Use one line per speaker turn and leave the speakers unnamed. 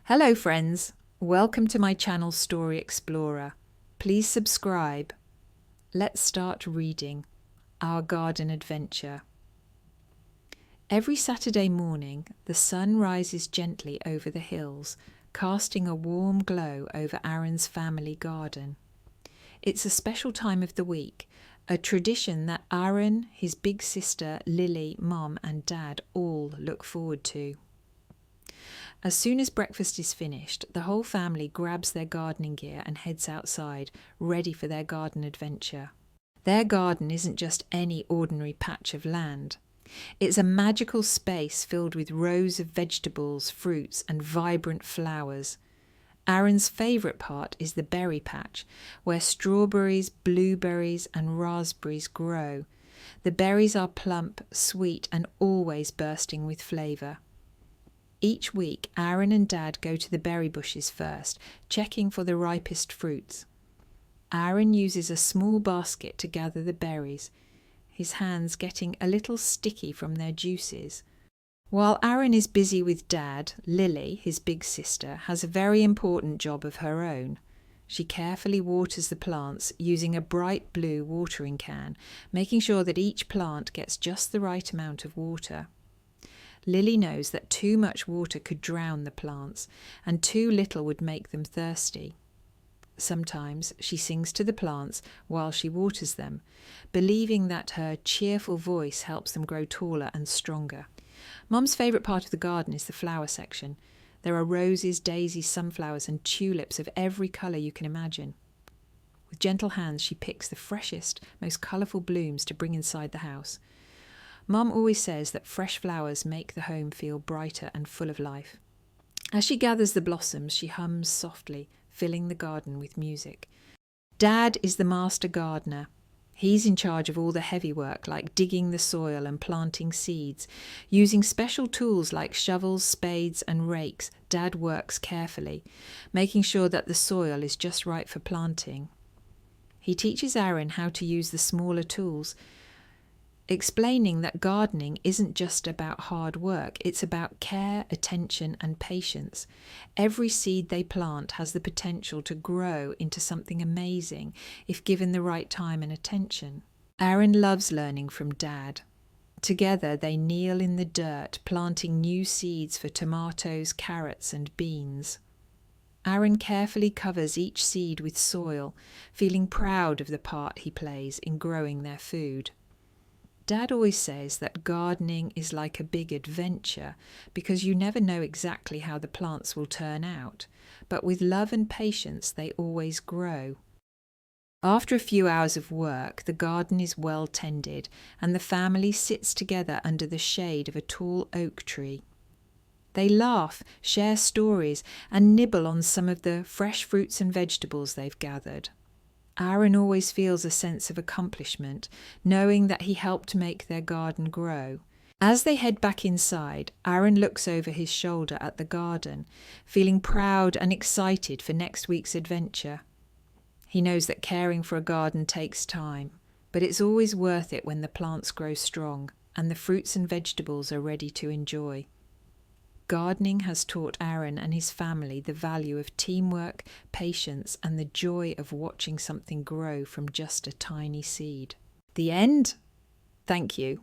Hello friends, welcome to my channel Story Explorer. Please subscribe. Let's start reading Our Garden Adventure. Every Saturday morning, the sun rises gently over the hills, casting a warm glow over Aaron's family garden. It's a special time of the week, a tradition that Aaron, his big sister, Lily, Mom and Dad all look forward to. As soon as breakfast is finished, the whole family grabs their gardening gear and heads outside, ready for their garden adventure. Their garden isn't just any ordinary patch of land. It's a magical space filled with rows of vegetables, fruits, and vibrant flowers. Aaron's favourite part is the berry patch, where strawberries, blueberries, and raspberries grow. The berries are plump, sweet, and always bursting with flavour. Each week, Aaron and Dad go to the berry bushes first, checking for the ripest fruits. Aaron uses a small basket to gather the berries, his hands getting a little sticky from their juices. While Aaron is busy with Dad, Lily, his big sister, has a very important job of her own. She carefully waters the plants using a bright blue watering can, making sure that each plant gets just the right amount of water. Lily knows that too much water could drown the plants, and too little would make them thirsty. Sometimes she sings to the plants while she waters them, believing that her cheerful voice helps them grow taller and stronger. Mum's favourite part of the garden is the flower section. There are roses, daisies, sunflowers, and tulips of every colour you can imagine. With gentle hands, she picks the freshest, most colourful blooms to bring inside the house. Mum always says that fresh flowers make the home feel brighter and full of life. As she gathers the blossoms, she hums softly, filling the garden with music. Dad is the master gardener. He's in charge of all the heavy work, like digging the soil and planting seeds. Using special tools like shovels, spades, and rakes, Dad works carefully, making sure that the soil is just right for planting. He teaches Aaron how to use the smaller tools, explaining that gardening isn't just about hard work, it's about care, attention, and patience. Every seed they plant has the potential to grow into something amazing if given the right time and attention. Aaron loves learning from Dad. Together they kneel in the dirt, planting new seeds for tomatoes, carrots, and beans. Aaron carefully covers each seed with soil, feeling proud of the part he plays in growing their food. Dad always says that gardening is like a big adventure because you never know exactly how the plants will turn out, but with love and patience they always grow. After a few hours of work, the garden is well tended and the family sits together under the shade of a tall oak tree. They laugh, share stories, and nibble on some of the fresh fruits and vegetables they've gathered. Aaron always feels a sense of accomplishment, knowing that he helped make their garden grow. As they head back inside, Aaron looks over his shoulder at the garden, feeling proud and excited for next week's adventure. He knows that caring for a garden takes time, but it's always worth it when the plants grow strong and the fruits and vegetables are ready to enjoy. Gardening has taught Aaron and his family the value of teamwork, patience, and the joy of watching something grow from just a tiny seed. The end? Thank you.